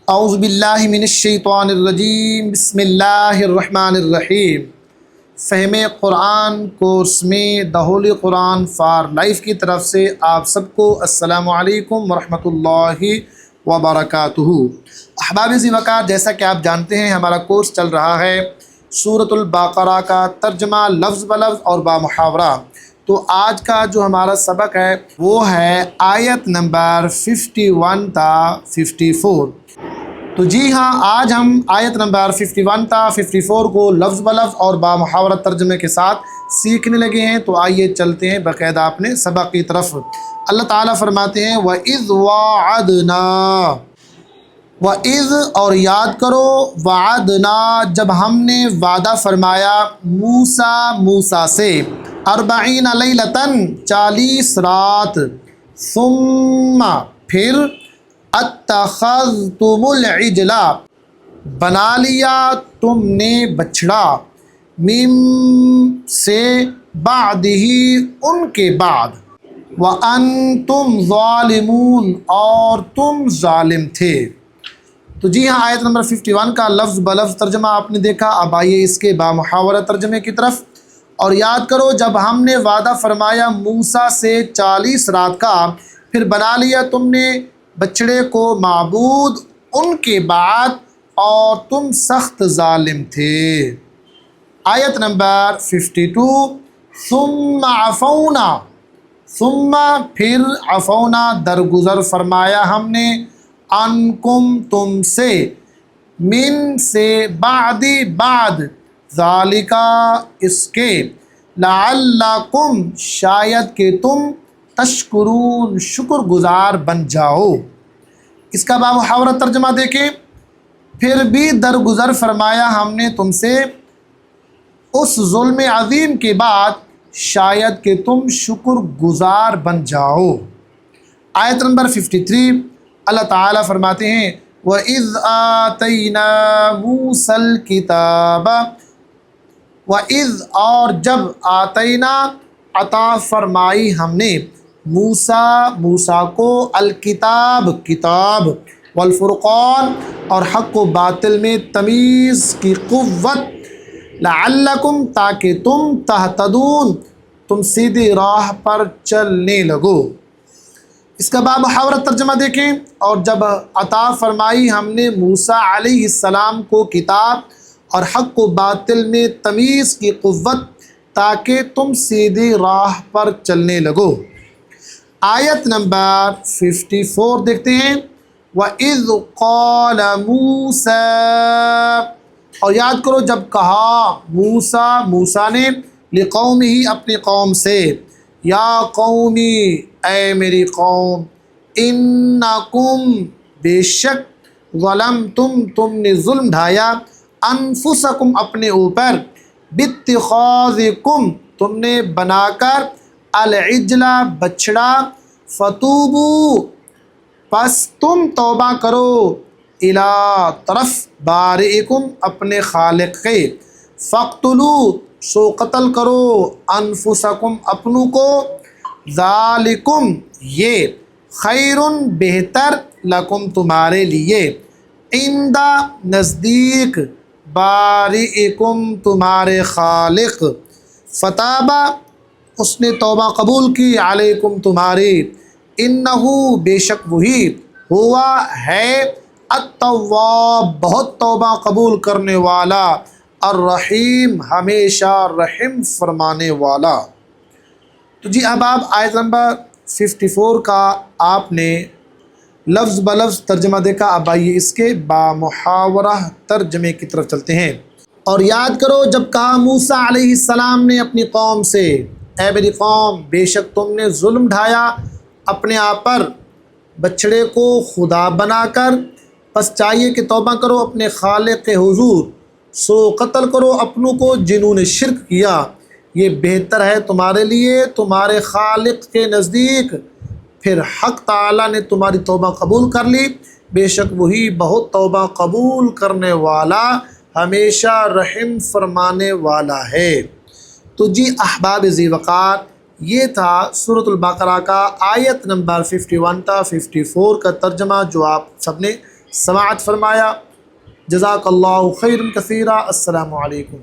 اعوذ باللہ من الشیطان الرجیم، بسم اللہ الرحمن الرحیم۔ فہم قرآن کورس میں دا ہولی قرآن فار لائف کی طرف سے آپ سب کو السلام علیکم ورحمۃ اللہ وبرکاتہ۔ احباب ذی وقار، جیسا کہ آپ جانتے ہیں ہمارا کورس چل رہا ہے سورۃ البقرہ کا ترجمہ لفظ بلفظ اور بامحاورہ۔ تو آج کا جو ہمارا سبق ہے وہ ہے آیت نمبر 51 تا 54۔ تو جی ہاں، آج ہم آیت نمبر 51 تا 54 کو لفظ بلفظ اور بامحاورہ ترجمے کے ساتھ سیکھنے لگے ہیں۔ تو آئیے چلتے ہیں باقاعدہ اپنے سبق کی طرف۔ اللہ تعالیٰ فرماتے ہیں وَإِذْ وَعَدْنَا، وَإِذْ اور یاد کرو، وَعَدْنَا جب ہم نے وعدہ فرمایا موسیٰ سے 40 لیلۃً 40 رات، ثم پھر اتخذتم العجل بنا لیا تم نے بچھڑا، من سے بعدہ ان کے بعد، وانتم ظالمون اور تم ظالم تھے۔ تو جی ہاں، آیت نمبر 51 کا لفظ بلفظ ترجمہ آپ نے دیکھا۔ اب آئیے اس کے بامحاورہ ترجمے کی طرف۔ اور یاد کرو، جب ہم نے وعدہ فرمایا موسیٰ سے 40 رات کا، پھر بنا لیا تم نے بچڑے کو معبود ان کے بعد، اور تم سخت ظالم تھے۔ آیت نمبر 52، ثم عفونا، ثم پھر عفونا درگزر فرمایا ہم نے، عنکم تم سے، من سے بعد ذالکا اس کے، لعلکم شاید کہ تم تشکرون شکر گزار بن جاؤ۔ اس کا بامحاورہ ترجمہ دیکھیں، پھر بھی درگزر فرمایا ہم نے تم سے اس ظلم عظیم کے بعد، شاید کہ تم شکر گزار بن جاؤ۔ آیت نمبر 53، اللہ تعالیٰ فرماتے ہیں وَإِذْ آتَيْنَا مُوسَى الْكِتَابَ، وَإِذْ اور جب آتَيْنَا عطا فرمائی ہم نے، موسیٰ کو الکتاب کتاب، والفرقان اور حق و باطل میں تمیز کی قوت، لعلکم تاکہ تم تہتدون تم سیدھی راہ پر چلنے لگو۔ اس کا بامحاورہ ترجمہ دیکھیں، اور جب عطا فرمائی ہم نے موسیٰ علیہ السلام کو کتاب اور حق و باطل میں تمیز کی قوت تاکہ تم سیدھی راہ پر چلنے لگو۔ آیت نمبر 54 دیکھتے ہیں، وَإِذْ قَالَ مُوسَىٰ اور یاد کرو جب کہا موسیٰ نے، لِقَوْمِهِ اپنی قوم سے، یا قومی اے میری قوم، اِنَّکُمْ بے شک، ظلمتم تم نے ظلم ڈھایا، انفسکم اپنے اوپر، باتخاذکم تم نے بنا کر، العجل بچڑا، فتوبو پس تم توبہ کرو، الی طرف، بارئکم اپنے خالق کے، فاقتلو سو قتل کرو، انفسکم اپنوں کو، ذالکم یہ، خیرن بہتر، لکم تمہارے لیے، عند نزدیک، بارئکم تمہارے خالق، فتابہ اس نے توبہ قبول کی، علیکم تمہاری، انہو بے شک وہی، ہوا ہے، التواب بہت توبہ قبول کرنے والا، الرحیم ہمیشہ رحم فرمانے والا۔ تو جی احباب، آیت نمبر 54 کا آپ نے لفظ بلفظ ترجمہ دیکھا۔ اب آئیے اس کے بامحاورہ ترجمے کی طرف چلتے ہیں۔ اور یاد کرو جب کہا موسیٰ علیہ السلام نے اپنی قوم سے، اے میری قوم، بے شک تم نے ظلم ڈھایا اپنے آپ پر، بچڑے کو خدا بنا کر، پس چاہیے کہ توبہ کرو اپنے خالق کے حضور، سو قتل کرو اپنوں کو جنہوں نے شرک کیا، یہ بہتر ہے تمہارے لیے تمہارے خالق کے نزدیک۔ پھر حق تعالیٰ نے تمہاری توبہ قبول کر لی، بے شک وہی بہت توبہ قبول کرنے والا، ہمیشہ رحم فرمانے والا ہے۔ تو جی احباب ذی وقار، یہ تھا سورۃ البقرہ کا آیت نمبر 51 تا 54 کا ترجمہ جو آپ سب نے سماعت فرمایا۔ جزاک اللہ خیر کثیرا۔ السلام علیکم۔